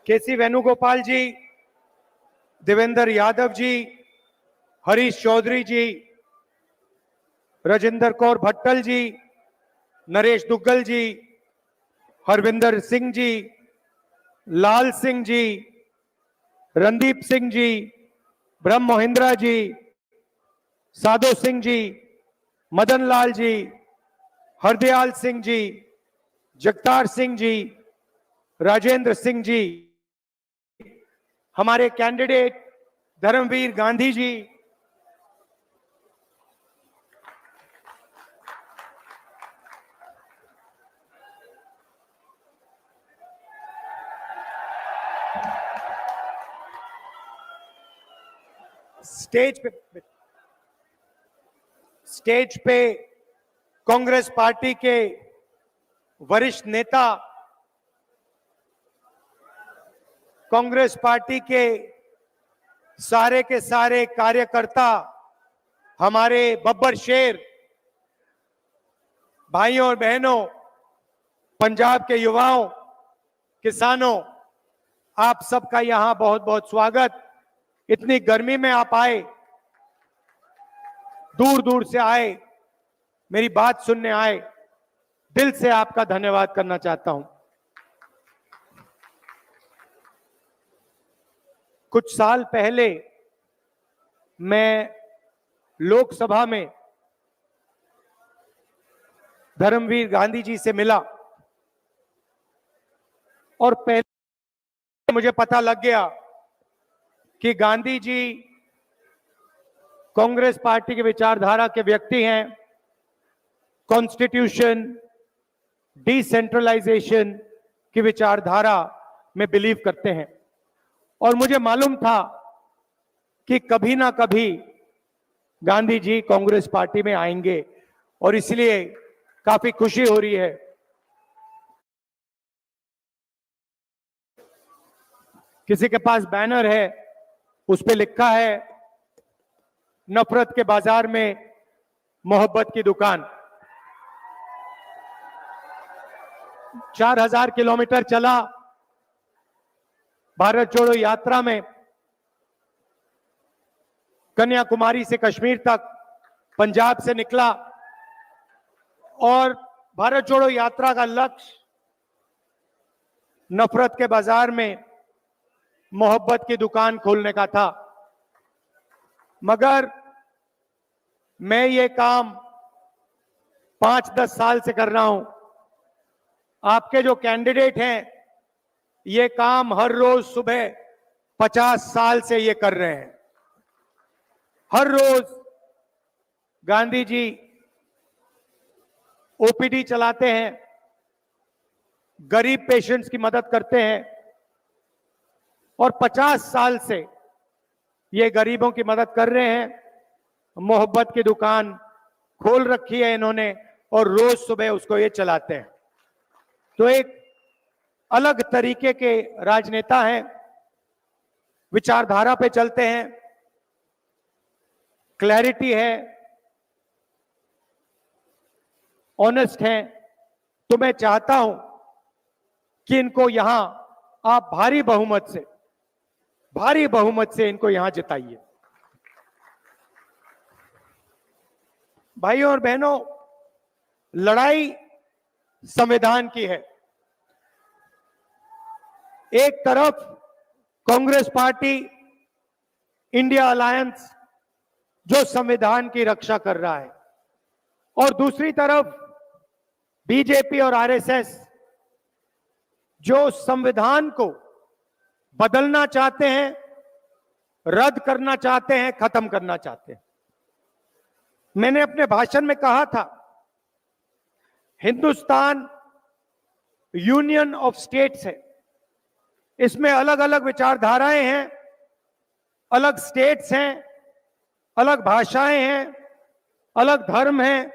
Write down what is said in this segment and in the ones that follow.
केसी वेणुगोपाल जी, देवेंद्र यादव जी, हरीश चौधरी जी, राजेंद्र कौर भट्टल जी, नरेश दुग्गल जी, हरविंदर सिंह जी, लाल सिंह जी, रणदीप सिंह जी, ब्रह्म मोहिंद्रा जी, साधो सिंह जी, मदन लाल जी, हरदयाल सिंह जी, जगतार सिंह जी, राजेंद्र सिंह जी, हमारे candidate Dharmveer Gandhi ji, stage पे Congress party के वरिष्ठ नेता, कांग्रेस पार्टी के सारे कार्यकर्ता, हमारे बब्बर शेर, भाइयों और बहनों, पंजाब के युवाओं, किसानों, आप सबका यहां बहुत बहुत स्वागत। इतनी गर्मी में आप आए, दूर दूर से आए, मेरी बात सुनने आए, दिल से आपका धन्यवाद करना चाहता हूं। कुछ साल पहले मैं लोकसभा में धर्मवीर गांधी जी से मिला और पहले मुझे पता लग गया कि गांधी जी कांग्रेस पार्टी के विचारधारा के व्यक्ति हैं। कॉन्स्टिट्यूशन, डिसेंट्रलाइजेशन की विचारधारा में बिलीव करते हैं और मुझे मालूम था कि कभी ना कभी गांधी जी कांग्रेस पार्टी में आएंगे और इसलिए काफी खुशी हो रही है। किसी के पास बैनर है, उस पे लिखा है नफरत के बाजार में मोहब्बत की दुकान। 4000 किलोमीटर चला भारत जोड़ो यात्रा में, कन्याकुमारी से कश्मीर तक, पंजाब से निकला और भारत जोड़ो यात्रा का लक्ष्य नफरत के बाजार में मोहब्बत की दुकान खोलने का था। मगर मैं ये काम 5-10 साल से कर रहा हूं। आपके जो कैंडिडेट हैं, ये काम हर रोज सुबह 50 साल से ये कर रहे हैं। हर रोज गांधी जी ओपीडी चलाते हैं, गरीब पेशेंट्स की मदद करते हैं और 50 साल से ये गरीबों की मदद कर रहे हैं। मोहब्बत की दुकान खोल रखी है इन्होंने और रोज सुबह उसको ये चलाते हैं। तो एक अलग तरीके के राजनेता हैं, विचारधारा पे चलते हैं, क्लैरिटी है, ऑनेस्ट हैं। तो मैं चाहता हूं कि इनको यहां आप भारी बहुमत से इनको यहां जिताइए। भाइयों और बहनों, लड़ाई संविधान की है। एक तरफ कांग्रेस पार्टी, इंडिया अलायंस जो संविधान की रक्षा कर रहा है और दूसरी तरफ बीजेपी और आरएसएस जो संविधान को बदलना चाहते हैं, रद्द करना चाहते हैं, खत्म करना चाहते हैं। मैंने अपने भाषण में कहा था, हिंदुस्तान यूनियन ऑफ स्टेट्स है। इसमें अलग अलग विचारधाराएं हैं, अलग स्टेट्स हैं, अलग भाषाएं हैं, अलग धर्म हैं,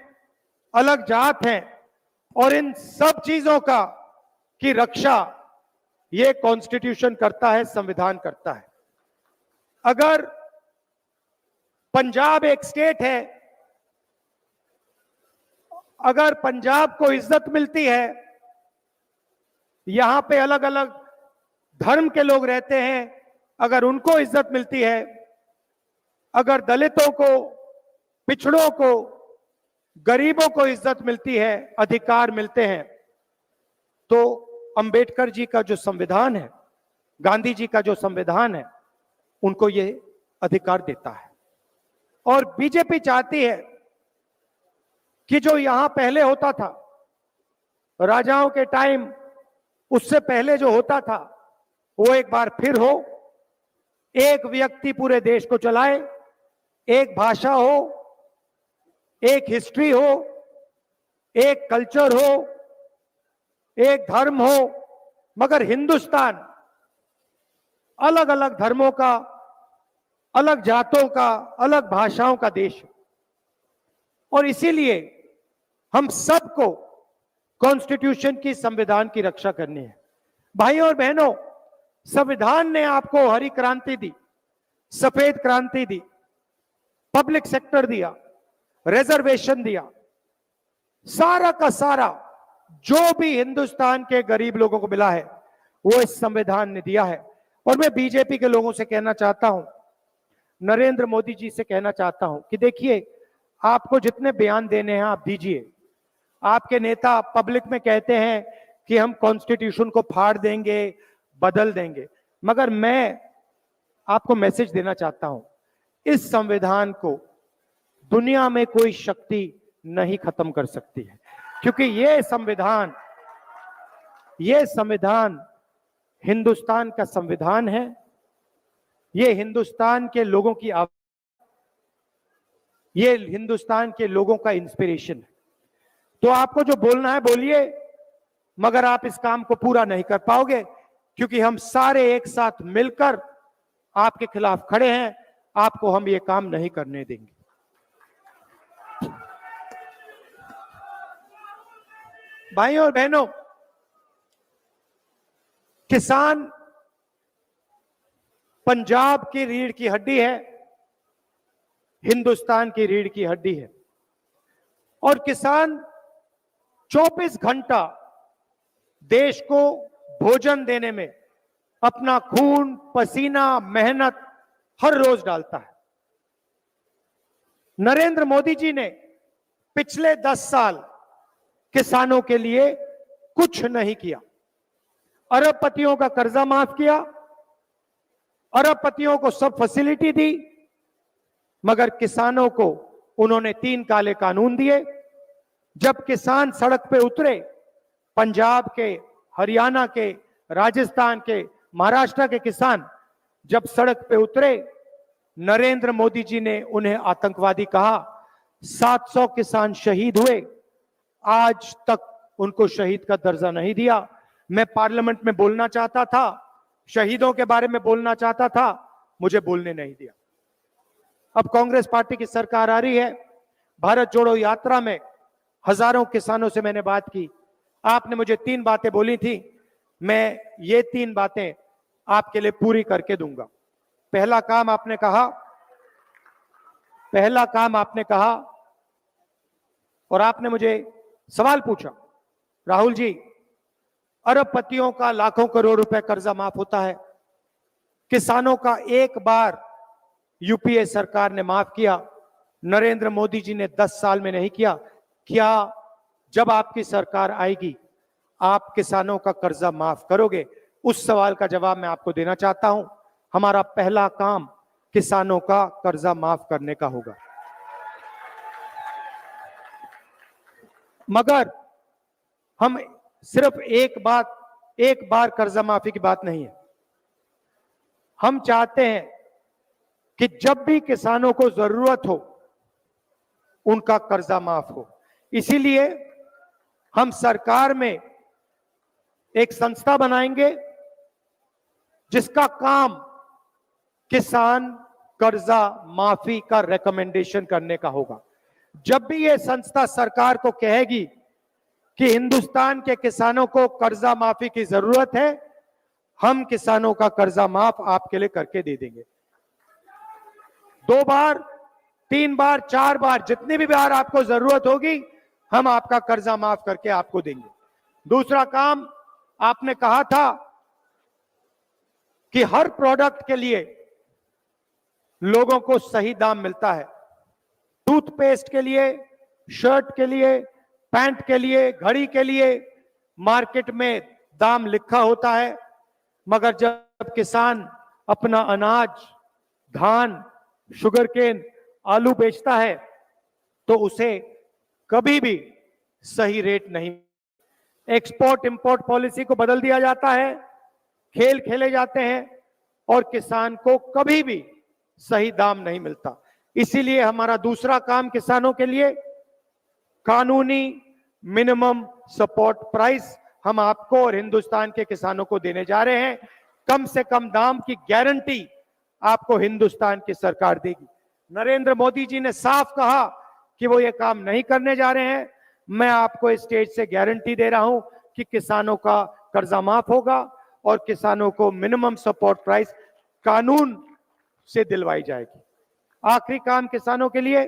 अलग जात हैं और इन सब चीजों की रक्षा ये कॉन्स्टिट्यूशन करता है, संविधान करता है। अगर पंजाब एक स्टेट है, अगर पंजाब को इज्जत मिलती है, यहां पे अलग अलग धर्म के लोग रहते हैं, अगर उनको इज्जत मिलती है, अगर दलितों को, पिछड़ों को, गरीबों को इज्जत मिलती है, अधिकार मिलते हैं, तो अंबेडकर जी का जो संविधान है, गांधी जी का जो संविधान है, उनको ये अधिकार देता है। और बीजेपी चाहती है कि जो यहां पहले होता था, राजाओं के टाइम, उससे पहले जो होता था, वो एक बार फिर हो। एक व्यक्ति पूरे देश को चलाए, एक भाषा हो, एक हिस्ट्री हो, एक कल्चर हो, एक धर्म हो, मगर हिंदुस्तान अलग अलग धर्मों का, अलग जातों का, अलग भाषाओं का देश है। और इसीलिए हम सबको कॉन्स्टिट्यूशन की, संविधान की रक्षा करनी है। भाइयों और बहनों, संविधान ने आपको हरी क्रांति दी, सफेद क्रांति दी, पब्लिक सेक्टर दिया, रिजर्वेशन दिया, सारा का सारा जो भी हिंदुस्तान के गरीब लोगों को मिला है वो इस संविधान ने दिया है। और मैं बीजेपी के लोगों से कहना चाहता हूं, नरेंद्र मोदी जी से कहना चाहता हूं कि देखिए, आपको जितने बयान देने हैं आप दीजिए। आपके नेता पब्लिक में कहते हैं कि हम कॉन्स्टिट्यूशन को फाड़ देंगे, बदल देंगे, मगर मैं आपको मैसेज देना चाहता हूं, इस संविधान को दुनिया में कोई शक्ति नहीं खत्म कर सकती है, क्योंकि ये संविधान हिंदुस्तान का संविधान है। ये हिंदुस्तान के लोगों की ये हिंदुस्तान के लोगों का इंस्पिरेशन है। तो आपको जो बोलना है बोलिए, मगर आप इस काम को पूरा नहीं कर पाओगे, क्योंकि हम सारे एक साथ मिलकर आपके खिलाफ खड़े हैं। आपको हम ये काम नहीं करने देंगे। भाइयों और बहनों, किसान पंजाब की रीढ़ की हड्डी है, हिंदुस्तान की रीढ़ की हड्डी है। और किसान 24 घंटा देश को भोजन देने में अपना खून, पसीना, मेहनत हर रोज डालता है। नरेंद्र मोदी जी ने पिछले 10 साल किसानों के लिए कुछ नहीं किया। अरबपतियों का कर्जा माफ किया, अरबपतियों को सब फैसिलिटी दी, मगर किसानों को उन्होंने 3 काले कानून दिए। जब किसान सड़क पे उतरे, पंजाब के, हरियाणा के, राजस्थान के, महाराष्ट्र के किसान जब सड़क पे उतरे, नरेंद्र मोदी जी ने उन्हें आतंकवादी कहा। 700 किसान शहीद हुए, आज तक उनको शहीद का दर्जा नहीं दिया। मैं पार्लियामेंट में बोलना चाहता था, शहीदों के बारे में बोलना चाहता था, मुझे बोलने नहीं दिया। अब कांग्रेस पार्टी की सरकार आ रही है। भारत जोड़ो यात्रा में हजारों किसानों से मैंने बात की। आपने मुझे 3 बातें बोली थी, मैं ये 3 बातें आपके लिए पूरी करके दूंगा। पहला काम आपने कहा, और आपने मुझे सवाल पूछा, राहुल जी, अरबपतियों का लाखों करोड़ रुपए कर्जा माफ होता है, किसानों का एक बार यूपीए सरकार ने माफ किया, नरेंद्र मोदी जी ने 10 साल में नहीं किया। क्या जब आपकी सरकार आएगी आप किसानों का कर्जा माफ करोगे? उस सवाल का जवाब मैं आपको देना चाहता हूं। हमारा पहला काम किसानों का कर्जा माफ करने का होगा। मगर हम सिर्फ एक बार कर्जा माफी की बात नहीं है। हम चाहते हैं कि जब भी किसानों को जरूरत हो उनका कर्जा माफ हो। इसीलिए हम सरकार में एक संस्था बनाएंगे जिसका काम किसान कर्जा माफी का रिकमेंडेशन करने का होगा। जब भी यह संस्था सरकार को कहेगी कि हिंदुस्तान के किसानों को कर्जा माफी की जरूरत है, हम किसानों का कर्जा माफ आपके लिए करके दे देंगे। 2 बार, 3 बार, 4 बार, जितनी भी बार आपको जरूरत होगी हम आपका कर्जा माफ करके आपको देंगे। दूसरा काम, आपने कहा था कि हर प्रोडक्ट के लिए लोगों को सही दाम मिलता है। टूथपेस्ट के लिए, शर्ट के लिए, पैंट के लिए, घड़ी के लिए मार्केट में दाम लिखा होता है, मगर जब किसान अपना अनाज, धान, शुगरकेन, आलू बेचता है तो उसे कभी भी सही रेट नहीं। एक्सपोर्ट इंपोर्ट पॉलिसी को बदल दिया जाता है, खेल खेले जाते हैं और किसान को कभी भी सही दाम नहीं मिलता। इसीलिए हमारा दूसरा काम किसानों के लिए कानूनी मिनिमम सपोर्ट प्राइस हम आपको और हिंदुस्तान के किसानों को देने जा रहे हैं। कम से कम दाम की गारंटी आपको हिंदुस्तान की सरकार देगी। नरेंद्र मोदी जी ने साफ कहा कि वो ये काम नहीं करने जा रहे हैं। मैं आपको इस स्टेज से गारंटी दे रहा हूं कि किसानों का कर्जा माफ होगा और किसानों को मिनिमम सपोर्ट प्राइस कानून से दिलवाई जाएगी। आखिरी काम किसानों के लिए,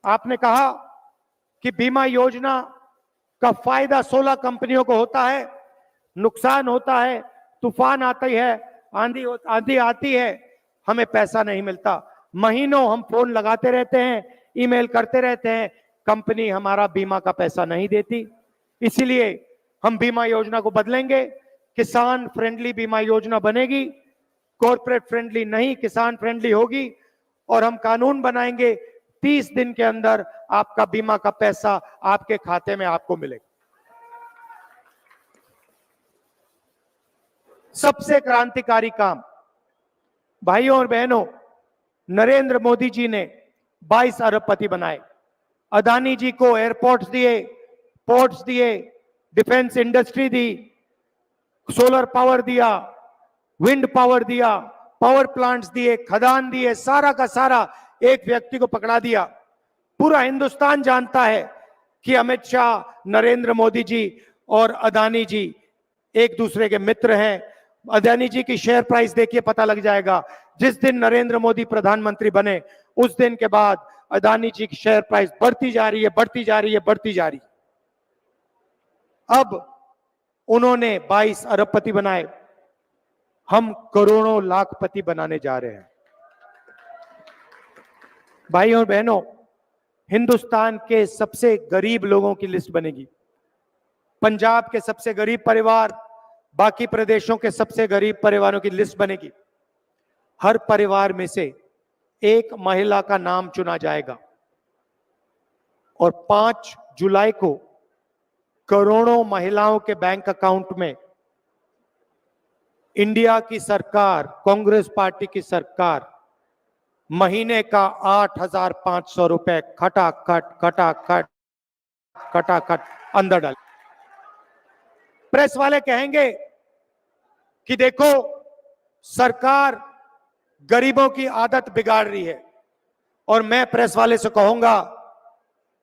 आपने कहा कि बीमा योजना का फायदा 16 कंपनियों को होता है, नुकसान होता है, तूफान आती है, आंधी आती है, हमें पैसा नहीं मिलता। महीनों हम फोन लगाते रहते हैं, ईमेल करते रहते हैं, कंपनी हमारा बीमा का पैसा नहीं देती। इसीलिए हम बीमा योजना को बदलेंगे, किसान फ्रेंडली बीमा योजना बनेगी, कॉर्पोरेट फ्रेंडली नहीं, किसान फ्रेंडली होगी। और हम कानून बनाएंगे 30 दिन के अंदर आपका बीमा का पैसा आपके खाते में आपको मिलेगा। सबसे क्रांतिकारी काम भाइयों और बहनों, नरेंद्र मोदी जी ने 22 अरबपति बनाए। अदानी जी को एयरपोर्ट्स दिए, पोर्ट्स दिए, डिफेंस इंडस्ट्री दी, सोलर पावर दिया, विंड पावर दिया, पावर प्लांट्स दिए, खदान दिए, सारा का सारा एक व्यक्ति को पकड़ा दिया। पूरा हिंदुस्तान जानता है कि अमित शाह, नरेंद्र मोदी जी और अदानी जी एक दूसरे के मित्र हैं। अदानी जी की शेयर प्राइस देखिए, पता लग जाएगा। जिस दिन नरेंद्र मोदी प्रधानमंत्री बने उस दिन के बाद अदानी जी की शेयर प्राइस बढ़ती जा रही है, बढ़ती जा रही है, बढ़ती जा रही है। अब उन्होंने 22 अरबपति बनाए, हम करोड़ों लाखपति बनाने जा रहे हैं। भाइयों और बहनों, हिंदुस्तान के सबसे गरीब लोगों की लिस्ट बनेगी। पंजाब के सबसे गरीब परिवार, बाकी प्रदेशों के सबसे गरीब परिवारों की लिस्ट बनेगी। हर परिवार में से एक महिला का नाम चुना जाएगा और 5 जुलाई को करोड़ों महिलाओं के बैंक अकाउंट में इंडिया की सरकार, कांग्रेस पार्टी की सरकार महीने का 8,500 रुपए खटाखट अंदर डाल। प्रेस वाले कहेंगे कि देखो सरकार गरीबों की आदत बिगाड़ रही है, और मैं प्रेस वाले से कहूंगा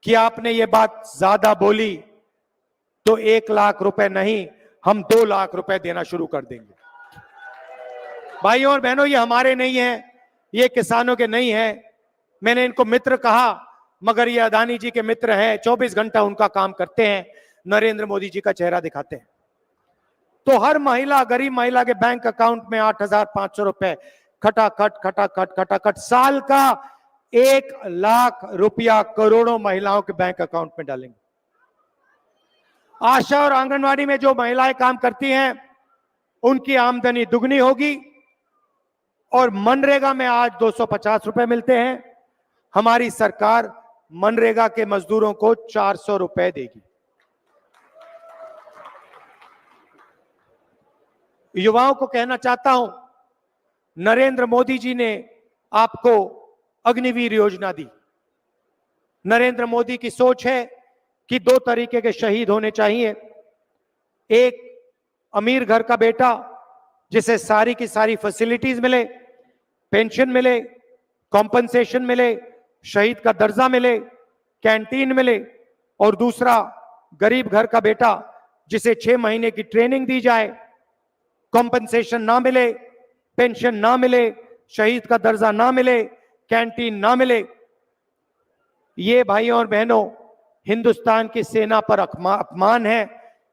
कि आपने ये बात ज्यादा बोली तो 1 लाख रुपए नहीं, हम 2 लाख रुपए देना शुरू कर देंगे। भाइयों और बहनों, ये हमारे नहीं है, ये किसानों के नहीं है। मैंने इनको मित्र कहा, मगर ये अदानी जी के मित्र हैं, 24 घंटा उनका काम करते हैं, नरेंद्र मोदी जी का चेहरा दिखाते हैं। तो हर महिला, गरीब महिला के बैंक अकाउंट में 8,500 रुपए खटाखट साल का 1 लाख रुपया करोड़ों महिलाओं के बैंक अकाउंट में डालेंगे। आशा और आंगनवाड़ी में जो महिलाएं काम करती हैं उनकी आमदनी दुगनी होगी। और मनरेगा में आज 250 रुपए मिलते हैं, हमारी सरकार मनरेगा के मजदूरों को 400 रुपए देगी। युवाओं को कहना चाहता हूं, नरेंद्र मोदी जी ने आपको अग्निवीर योजना दी। नरेंद्र मोदी की सोच है कि 2 तरीके के शहीद होने चाहिए। एक अमीर घर का बेटा जिसे सारी की सारी फैसिलिटीज मिले, पेंशन मिले, कॉम्पनसेशन मिले, शहीद का दर्जा मिले, कैंटीन मिले। और दूसरा गरीब घर का बेटा जिसे 6 महीने की ट्रेनिंग दी जाए, कॉम्पनसेशन ना मिले, पेंशन ना मिले, शहीद का दर्जा ना मिले, कैंटीन ना मिले। ये भाइयों और बहनों हिंदुस्तान की सेना पर अपमान है।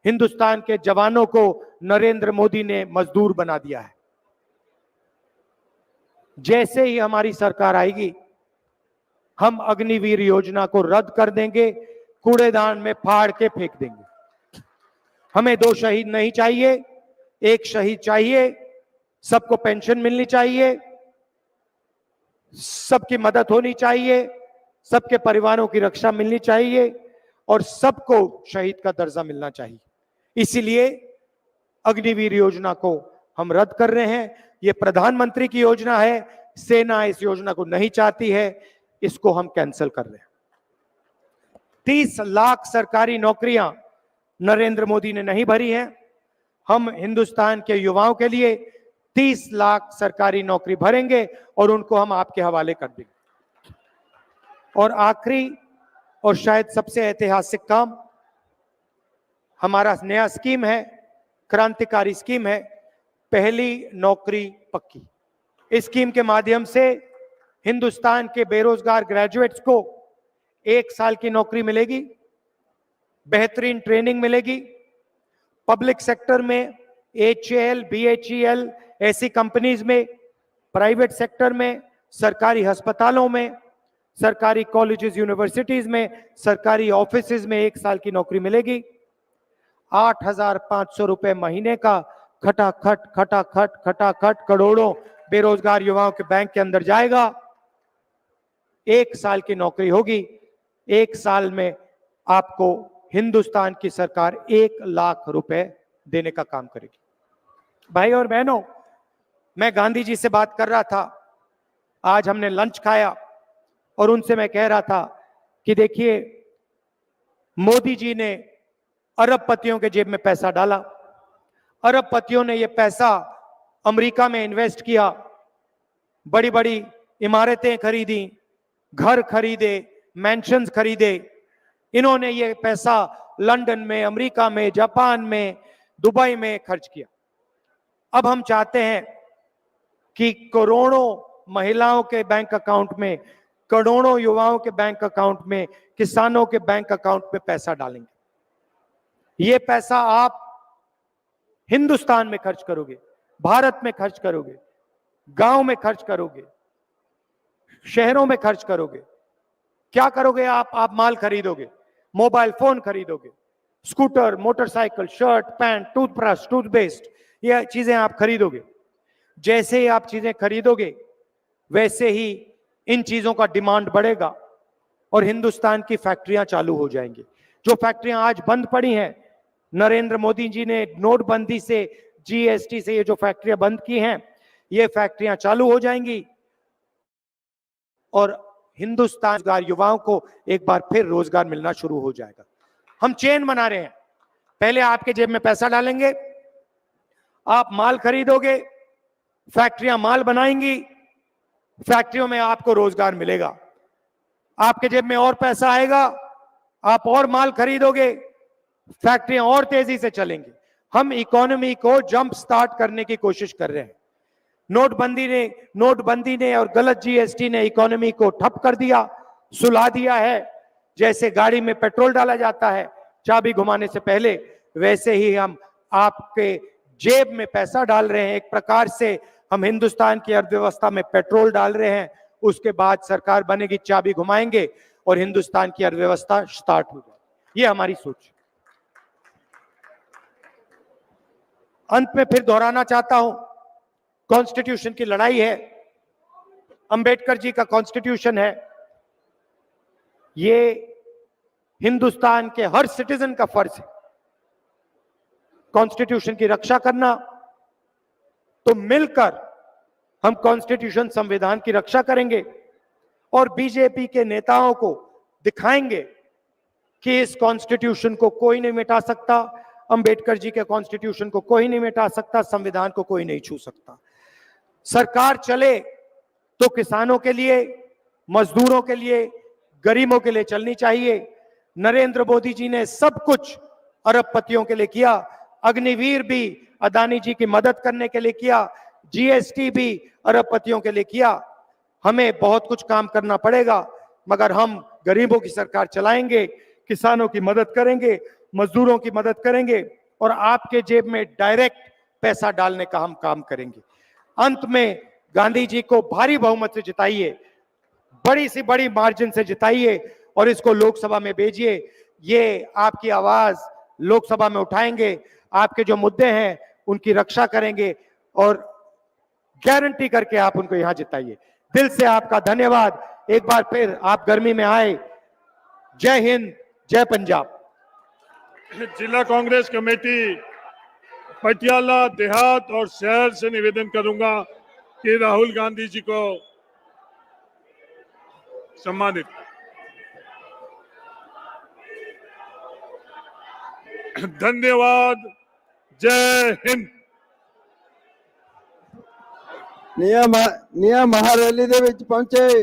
हिंदुस्तान के जवानों को नरेंद्र मोदी ने मजदूर बना दिया है। जैसे ही हमारी सरकार आएगी, हम अग्निवीर योजना को रद्द कर देंगे, कूड़ेदान में फाड़ के फेंक देंगे। हमें 2 शहीद नहीं चाहिए, 1 शहीद चाहिए। सबको पेंशन मिलनी चाहिए, सबकी मदद होनी चाहिए, सबके परिवारों की रक्षा मिलनी चाहिए और सबको शहीद का दर्जा मिलना चाहिए। इसीलिए अग्निवीर योजना को हम रद्द कर रहे हैं। यह प्रधानमंत्री की योजना है, सेना इस योजना को नहीं चाहती है, इसको हम कैंसिल कर रहे हैं। 30 लाख सरकारी नौकरियां नरेंद्र मोदी ने नहीं भरी हैं। हम हिंदुस्तान के युवाओं के लिए 30 लाख सरकारी नौकरी भरेंगे और उनको हम आपके हवाले कर देंगे। और आखिरी और शायद सबसे ऐतिहासिक काम, हमारा नया स्कीम है, क्रांतिकारी स्कीम है, पहली नौकरी पक्की। इस स्कीम के माध्यम से हिंदुस्तान के बेरोजगार ग्रेजुएट्स को 1 साल की नौकरी मिलेगी, बेहतरीन ट्रेनिंग मिलेगी। पब्लिक सेक्टर में HAL, BHEL ऐसी कंपनीज में, प्राइवेट सेक्टर में, सरकारी अस्पतालों में, सरकारी कॉलेजेस यूनिवर्सिटीज में, सरकारी ऑफिसेज में 1 साल की नौकरी मिलेगी। 8,500 रुपए महीने का खटाखट करोड़ों बेरोजगार युवाओं के बैंक के अंदर जाएगा। 1 साल की नौकरी होगी। 1 साल में आपको हिंदुस्तान की सरकार 1 लाख रुपए देने का काम करेगी। भाई और बहनों, मैं गांधी जी से बात कर रहा था, आज हमने लंच खाया और उनसे मैं कह रहा था कि देखिए, मोदी जी ने अरबपतियों के जेब में पैसा डाला, अरबपतियों ने यह पैसा अमेरिका में इन्वेस्ट किया, बड़ी बड़ी इमारतें खरीदी, घर खरीदे, मैंशंस खरीदे। इन्होंने ये पैसा लंदन में, अमेरिका में, जापान में, दुबई में खर्च किया। अब हम चाहते हैं कि करोड़ों महिलाओं के बैंक अकाउंट में, करोड़ों युवाओं के बैंक अकाउंट में, किसानों के बैंक अकाउंट में पैसा डालेंगे। ये पैसा आप हिंदुस्तान में खर्च करोगे, भारत में खर्च करोगे, गांव में खर्च करोगे, शहरों में खर्च करोगे। क्या करोगे आप माल खरीदोगे, मोबाइल फोन खरीदोगे, scooter, motorcycle, shirt, pant, toothbrush, toothpaste, ये चीजें आप खरीदोगे। जैसे ही आप चीजें खरीदोगे, वैसे ही इन चीजों का डिमांड बढ़ेगा और हिंदुस्तान की फैक्ट्रियां चालू हो जाएंगी। जो फैक्ट्रियां आज बंद पड़ी हैं, नरेंद्र मोदी जी ने नोटबंदी से, GST से ये जो फैक्ट्रियां बंद की हैं, ये फैक्ट्रियां चालू हो जाएंगी और हिंदुस्तान के युवाओं को एक बार फिर रोजगार मिलना शुरू हो जाएगा। हम चेन बना रहे हैं। पहले आपके जेब में पैसा डालेंगे, आप माल खरीदोगे, फैक्ट्रियां माल बनाएंगी, फैक्ट्रियों में आपको रोजगार मिलेगा। आपके जेब में और पैसा आएगा, आप और माल खरीदोगे, फैक्ट्रियां और तेजी से चलेंगी। हम इकोनॉमी को जंप स्टार्ट करने की कोशिश कर रहे हैं। नोटबंदी ने और गलत GST ने इकोनॉमी को ठप कर दिया, सुला दिया है। जैसे गाड़ी में पेट्रोल डाला जाता है चाबी घुमाने से पहले, वैसे ही हम आपके जेब में पैसा डाल रहे हैं। एक प्रकार से हम हिंदुस्तान की अर्थव्यवस्था में पेट्रोल डाल रहे हैं। उसके बाद सरकार बनेगी, चाबी घुमाएंगे और हिंदुस्तान की अर्थव्यवस्था स्टार्ट हो जाएगी। ये हमारी सोच। अंत में फिर दोहराना चाहता हूं, कॉन्स्टिट्यूशन की लड़ाई है, अंबेडकर जी का कॉन्स्टिट्यूशन है। ये हिंदुस्तान के हर सिटीजन का फर्ज है कॉन्स्टिट्यूशन की रक्षा करना। तो मिलकर हम कॉन्स्टिट्यूशन, संविधान की रक्षा करेंगे और बीजेपी के नेताओं को दिखाएंगे कि इस कॉन्स्टिट्यूशन को कोई नहीं मिटा सकता, अंबेडकर जी के कॉन्स्टिट्यूशन को कोई नहीं मिटा सकता, संविधान को कोई नहीं छू सकता। सरकार चले तो किसानों के लिए, मजदूरों के लिए, गरीबों के लिए चलनी चाहिए। नरेंद्र मोदी जी ने सब कुछ अरबपतियों के लिए किया, अग्निवीर भी अदानी जी की मदद करने के लिए किया, GST भी अरबपतियों के लिए किया। हमें बहुत कुछ काम करना पड़ेगा, मगर हम गरीबों की सरकार चलाएंगे, किसानों की मदद करेंगे, मजदूरों की मदद करेंगे और आपके जेब में डायरेक्ट पैसा डालने का हम काम करेंगे। अंत में गांधी जी को भारी बहुमत से जिताइए, बड़ी सी बड़ी मार्जिन से जिताइए और इसको लोकसभा में भेजिए। ये आपकी आवाज लोकसभा में उठाएंगे, आपके जो मुद्दे हैं उनकी रक्षा करेंगे और गारंटी करके आप उनको यहां जिताइए। दिल से आपका धन्यवाद। एक बार फिर आप गर्मी में आए। जय हिंद, जय पंजाब। जिला कांग्रेस कमेटी पटियाला देहात और शहर से निवेदन करूंगा कि राहुल गांधी जी को सम्मानित। धन्यवाद। जय हिंद। निया महारैली दे विच पहुंचे